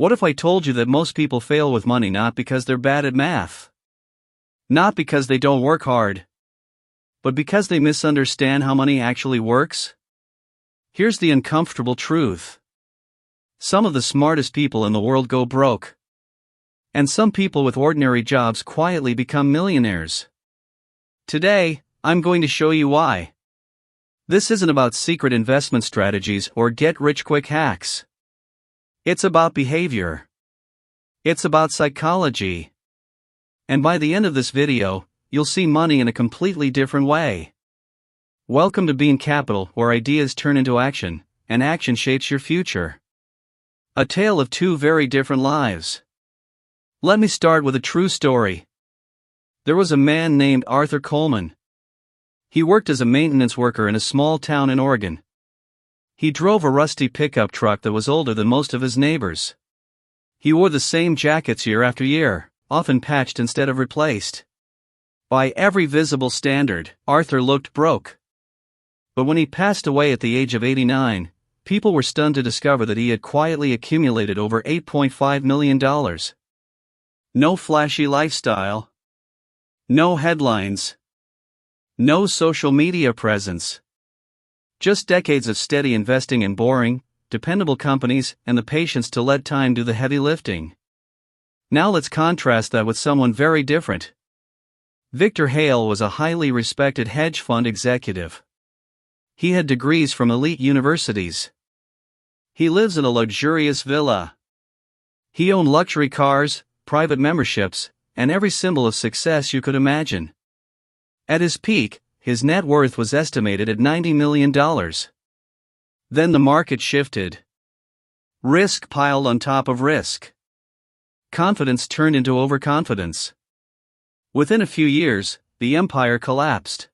What if I told you that most people fail with money not because they're bad at math? Not because they don't work hard, but because they misunderstand how money actually works? Here's the uncomfortable truth. Some of the smartest people in the world go broke. And some people with ordinary jobs quietly become millionaires. Today, I'm going to show you why. This isn't about secret investment strategies or get-rich-quick hacks. It's about behavior. It's about psychology. And by the end of this video, you'll see money in a completely different way. Welcome to Bean Capital, where ideas turn into action, and action shapes your future. A tale of two very different lives. Let me start with a true story. There was a man named Arthur Coleman. He worked as a maintenance worker in a small town in Oregon. He drove a rusty pickup truck that was older than most of his neighbors. He wore the same jackets year after year, often patched instead of replaced. By every visible standard, Arthur looked broke. But when he passed away at the age of 89, people were stunned to discover that he had quietly accumulated over $8.5 million. No flashy lifestyle. No headlines. No social media presence. Just decades of steady investing in boring, dependable companies and the patience to let time do the heavy lifting. Now let's contrast that with someone very different. Victor Hale was a highly respected hedge fund executive. He had degrees from elite universities. He lives in a luxurious villa. He owned luxury cars, private memberships, and every symbol of success you could imagine. At his peak, his net worth was estimated at $90 million. Then the market shifted. Risk piled on top of risk. Confidence turned into overconfidence. Within a few years, the empire collapsed.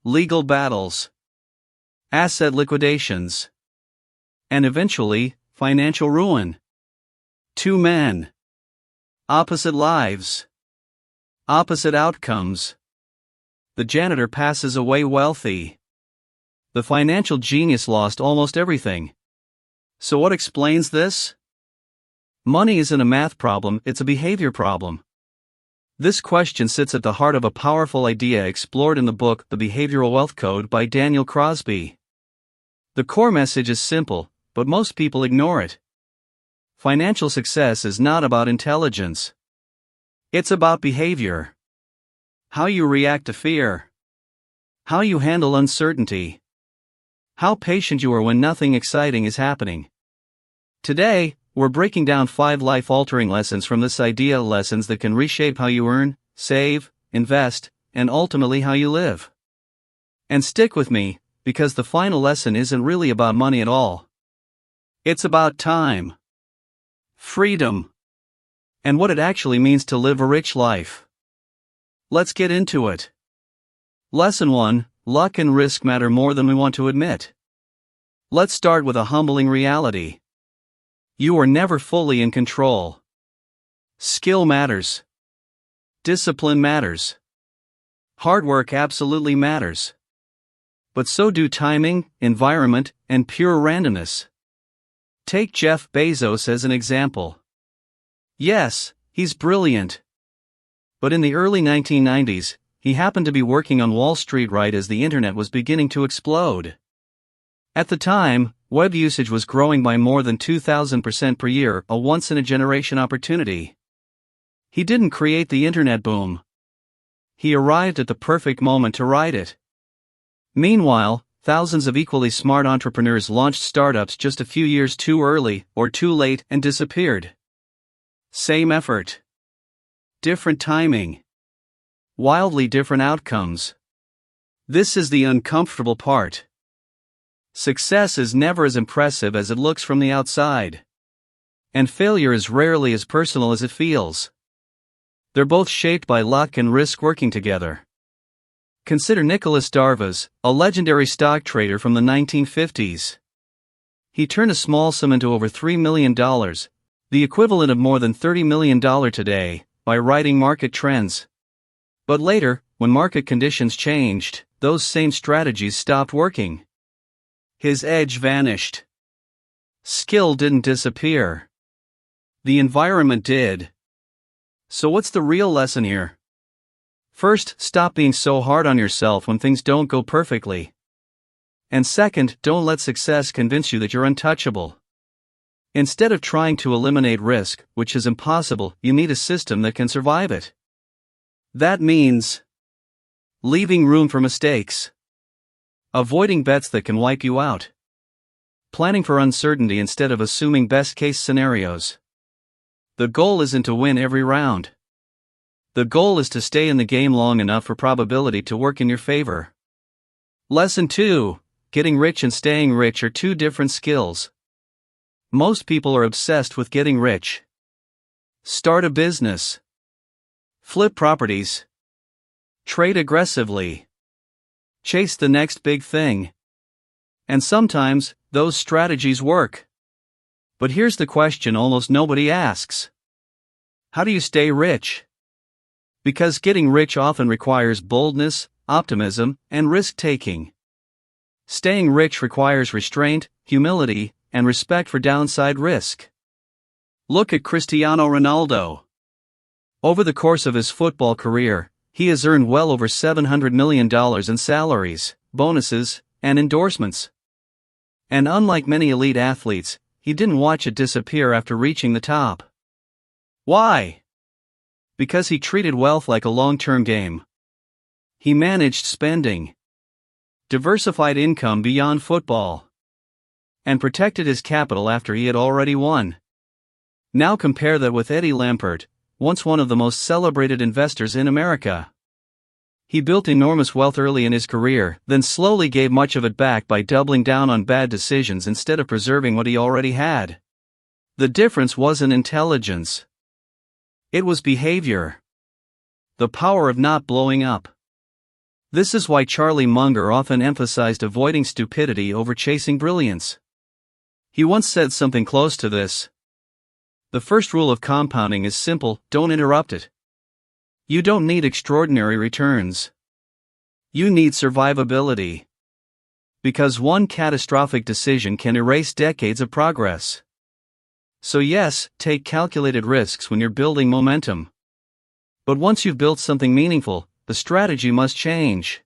Legal battles. Asset liquidations. And eventually, financial ruin. Two men. Opposite lives. Opposite outcomes. The janitor passes away wealthy. The financial genius lost almost everything. So what explains this? Money isn't a math problem, it's a behavior problem. This question sits at the heart of a powerful idea explored in the book The Behavioral Wealth Code by Daniel Crosby. The core message is simple, but most people ignore it. Financial success is not about intelligence. It's about behavior. How you react to fear. How you handle uncertainty. How patient you are when nothing exciting is happening. Today, we're breaking down 5 life-altering lessons from this idea, lessons that can reshape how you earn, save, invest, and ultimately how you live. And stick with me, because the final lesson isn't really about money at all. It's about time. Freedom. And what it actually means to live a rich life. Let's get into it. Lesson 1: Luck and risk matter more than we want to admit. Let's start with a humbling reality. You are never fully in control. Skill matters. Discipline matters. Hard work absolutely matters. But so do timing, environment, and pure randomness. Take Jeff Bezos as an example. Yes, he's brilliant. But in the early 1990s, he happened to be working on Wall Street right as the internet was beginning to explode. At the time, web usage was growing by more than 2,000% per year, a once-in-a-generation opportunity. He didn't create the internet boom. He arrived at the perfect moment to ride it. Meanwhile, thousands of equally smart entrepreneurs launched startups just a few years too early or too late and disappeared. Same effort. Different timing. Wildly different outcomes. This is the uncomfortable part. Success is never as impressive as it looks from the outside. And failure is rarely as personal as it feels. They're both shaped by luck and risk working together. Consider Nicholas Darvas, a legendary stock trader from the 1950s. He turned a small sum into over $3 million, the equivalent of more than $30 million today, by riding market trends. But later, when market conditions changed, those same strategies stopped working. His edge vanished. Skill didn't disappear. The environment did. So what's the real lesson here? First, stop being so hard on yourself when things don't go perfectly. And second, don't let success convince you that you're untouchable. Instead of trying to eliminate risk, which is impossible, you need a system that can survive it. That means leaving room for mistakes, avoiding bets that can wipe you out, planning for uncertainty instead of assuming best-case scenarios. The goal isn't to win every round. The goal is to stay in the game long enough for probability to work in your favor. Lesson 2. Getting rich and staying rich are two different skills. Most people are obsessed with getting rich. Start a business. Flip properties. Trade aggressively. Chase the next big thing. And sometimes, those strategies work. But here's the question almost nobody asks. How do you stay rich? Because getting rich often requires boldness, optimism, and risk-taking. Staying rich requires restraint, humility, and respect for downside risk. Look at Cristiano Ronaldo. Over the course of his football career, he has earned well over $700 million in salaries, bonuses, and endorsements. And unlike many elite athletes, he didn't watch it disappear after reaching the top. Why? Because he treated wealth like a long-term game. He managed spending, diversified income beyond football, and protected his capital after he had already won. Now compare that with Eddie Lampert, once one of the most celebrated investors in America. He built enormous wealth early in his career, then slowly gave much of it back by doubling down on bad decisions instead of preserving what he already had. The difference wasn't intelligence. It was behavior. The power of not blowing up. This is why Charlie Munger often emphasized avoiding stupidity over chasing brilliance. He once said something close to this. The first rule of compounding is simple: don't interrupt it. You don't need extraordinary returns. You need survivability. Because one catastrophic decision can erase decades of progress. So yes, take calculated risks when you're building momentum. But once you've built something meaningful, the strategy must change.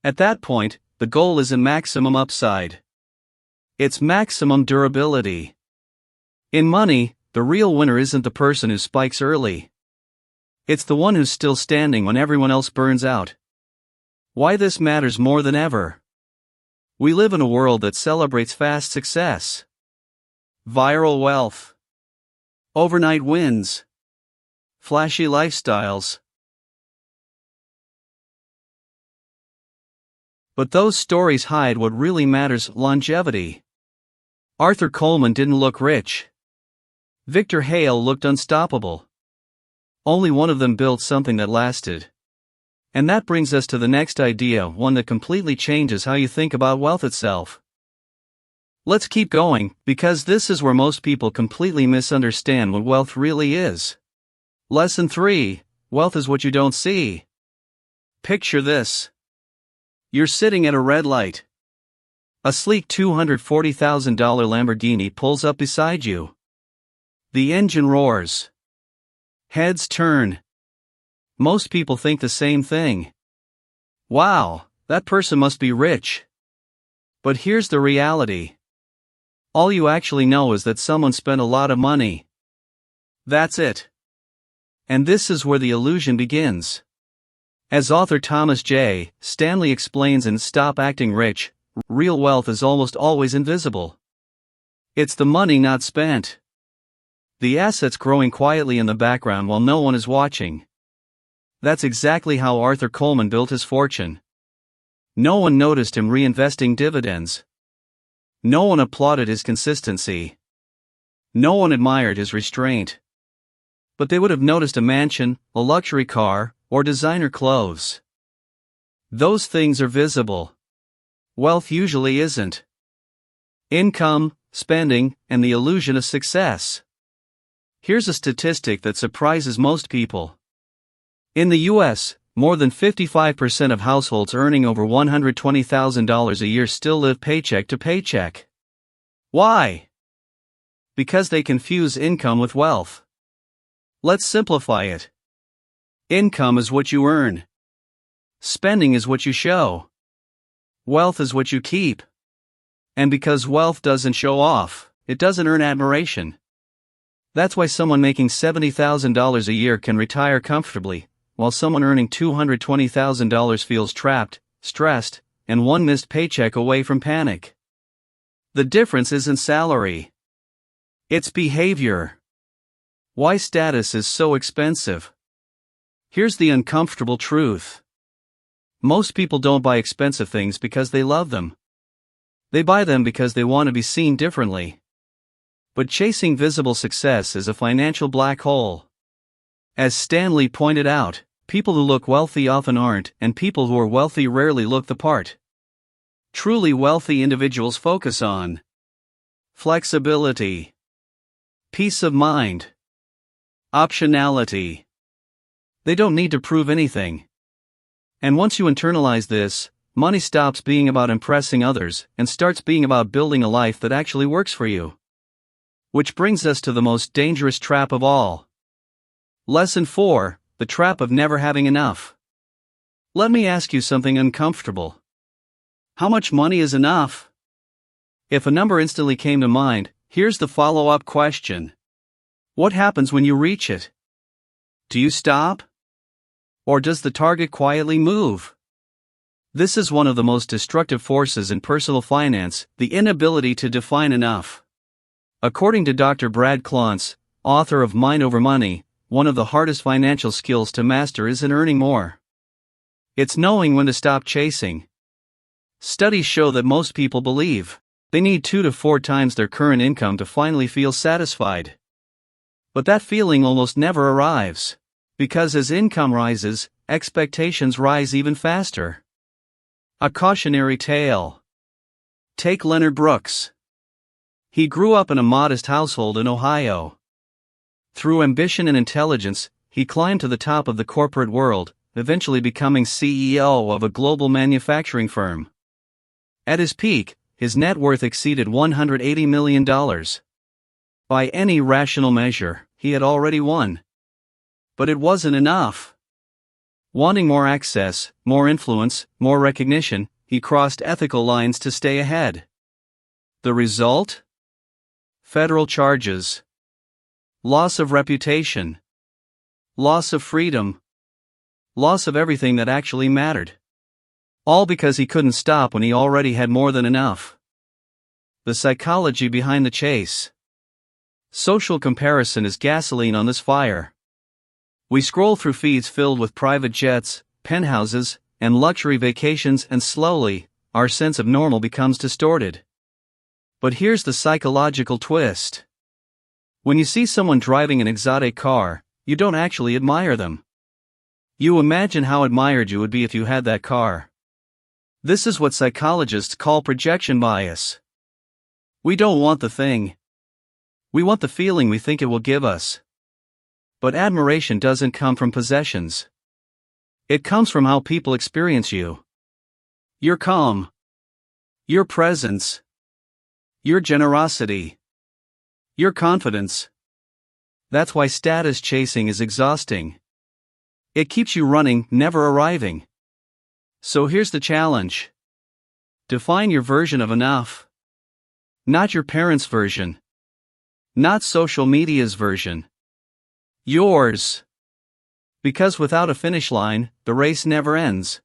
At that point, the goal isn't maximum upside. It's maximum durability. In money, the real winner isn't the person who spikes early. It's the one who's still standing when everyone else burns out. Why this matters more than ever? We live in a world that celebrates fast success, viral wealth, overnight wins, flashy lifestyles. But those stories hide what really matters: longevity. Arthur Coleman didn't look rich. Victor Hale looked unstoppable. Only one of them built something that lasted. And that brings us to the next idea, one that completely changes how you think about wealth itself. Let's keep going, because this is where most people completely misunderstand what wealth really is. Lesson 3: Wealth is what you don't see. Picture this. You're sitting at a red light. A sleek $240,000 Lamborghini pulls up beside you. The engine roars. Heads turn. Most people think the same thing. Wow, that person must be rich. But here's the reality. All you actually know is that someone spent a lot of money. That's it. And this is where the illusion begins. As author Thomas J. Stanley explains in Stop Acting Rich, real wealth is almost always invisible. It's the money not spent. The assets growing quietly in the background while no one is watching. That's exactly how Arthur Coleman built his fortune. No one noticed him reinvesting dividends. No one applauded his consistency. No one admired his restraint. But they would have noticed a mansion, a luxury car, or designer clothes. Those things are visible. Wealth usually isn't. Income, spending, and the illusion of success. Here's a statistic that surprises most people. In the US, more than 55% of households earning over $120,000 a year still live paycheck to paycheck. Why? Because they confuse income with wealth. Let's simplify it. Income is what you earn. Spending is what you show. Wealth is what you keep. And because wealth doesn't show off, it doesn't earn admiration. That's why someone making $70,000 a year can retire comfortably, while someone earning $220,000 feels trapped, stressed, and one missed paycheck away from panic. The difference isn't salary. It's behavior. Why status is so expensive? Here's the uncomfortable truth. Most people don't buy expensive things because they love them. They buy them because they want to be seen differently. But chasing visible success is a financial black hole. As Stanley pointed out, people who look wealthy often aren't, and people who are wealthy rarely look the part. Truly wealthy individuals focus on flexibility, peace of mind, optionality. They don't need to prove anything. And once you internalize this, money stops being about impressing others and starts being about building a life that actually works for you. Which brings us to the most dangerous trap of all. Lesson 4, the trap of never having enough. Let me ask you something uncomfortable. How much money is enough? If a number instantly came to mind, here's the follow-up question. What happens when you reach it? Do you stop? Or does the target quietly move? This is one of the most destructive forces in personal finance, the inability to define enough. According to Dr. Brad Klontz, author of Mind Over Money, one of the hardest financial skills to master isn't earning more. It's knowing when to stop chasing. Studies show that most people believe they need 2 to 4 times their current income to finally feel satisfied. But that feeling almost never arrives. Because as income rises, expectations rise even faster. A cautionary tale. Take Leonard Brooks. He grew up in a modest household in Ohio. Through ambition and intelligence, he climbed to the top of the corporate world, eventually becoming CEO of a global manufacturing firm. At his peak, his net worth exceeded $180 million. By any rational measure, he had already won. But it wasn't enough. Wanting more access, more influence, more recognition, he crossed ethical lines to stay ahead. The result? Federal charges. Loss of reputation. Loss of freedom. Loss of everything that actually mattered. All because he couldn't stop when he already had more than enough. The psychology behind the chase. Social comparison is gasoline on this fire. We scroll through feeds filled with private jets, penthouses, and luxury vacations, and slowly, our sense of normal becomes distorted. But here's the psychological twist. When you see someone driving an exotic car, you don't actually admire them. You imagine how admired you would be if you had that car. This is what psychologists call projection bias. We don't want the thing. We want the feeling we think it will give us. But admiration doesn't come from possessions. It comes from how people experience you. Your calm. Your presence. Your generosity. Your confidence. That's why status chasing is exhausting. It keeps you running, never arriving. So here's the challenge. Define your version of enough. Not your parents' version. Not social media's version. Yours. Because without a finish line, the race never ends.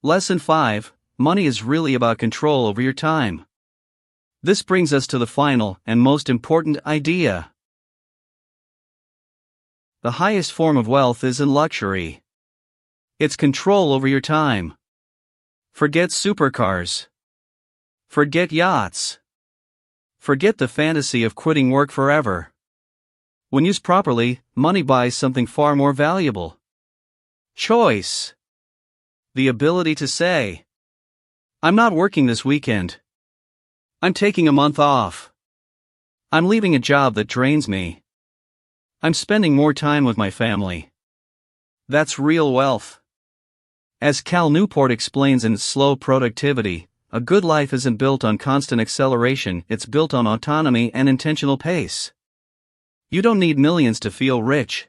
Lesson 5, money is really about control over your time. This brings us to the final and most important idea. The highest form of wealth is in luxury. It's control over your time. Forget supercars. Forget yachts. Forget the fantasy of quitting work forever. When used properly, money buys something far more valuable. Choice. The ability to say, I'm not working this weekend. I'm taking a month off. I'm leaving a job that drains me. I'm spending more time with my family. That's real wealth. As Cal Newport explains in Slow Productivity, A good life isn't built on constant acceleration, it's built on autonomy and intentional pace. You don't need millions to feel rich.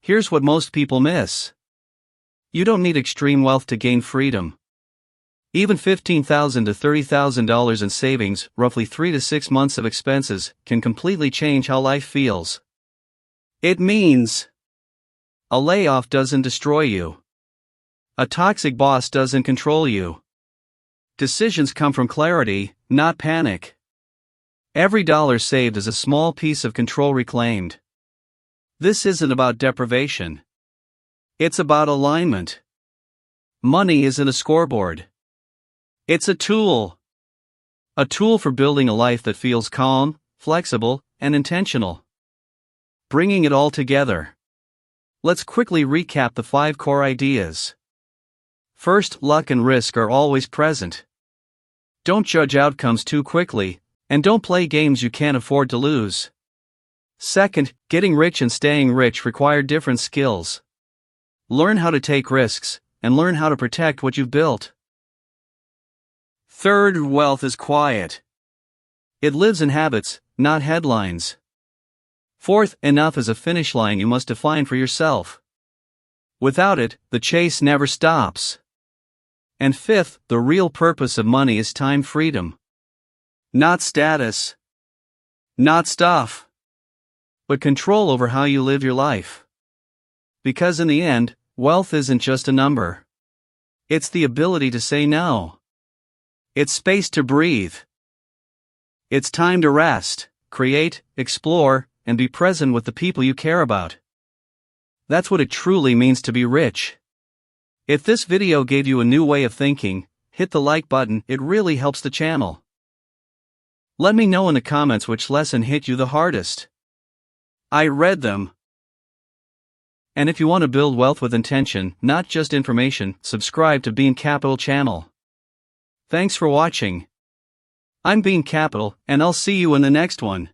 Here's what most people miss. You don't need extreme wealth to gain freedom. Even $15,000 to $30,000 in savings, roughly 3 to 6 months of expenses, can completely change how life feels. It means a layoff doesn't destroy you. A toxic boss doesn't control you. Decisions come from clarity, not panic. Every dollar saved is a small piece of control reclaimed. This isn't about deprivation. It's about alignment. Money isn't a scoreboard. It's a tool. A tool for building a life that feels calm, flexible, and intentional. Bringing it all together. Let's quickly recap the 5 core ideas. First, luck and risk are always present. Don't judge outcomes too quickly, and don't play games you can't afford to lose. Second, getting rich and staying rich require different skills. Learn how to take risks, and learn how to protect what you've built. Third, wealth is quiet. It lives in habits, not headlines. Fourth, enough is a finish line you must define for yourself. Without it, the chase never stops. And fifth, the real purpose of money is time freedom. Not status. Not stuff. But control over how you live your life. Because in the end, wealth isn't just a number. It's the ability to say no. It's space to breathe. It's time to rest, create, explore, and be present with the people you care about. That's what it truly means to be rich. If this video gave you a new way of thinking, hit the like button, it really helps the channel. Let me know in the comments which lesson hit you the hardest. I read them. And if you want to build wealth with intention, not just information, subscribe to Bean Capital channel. Thanks for watching. I'm Bean Capital, and I'll see you in the next one.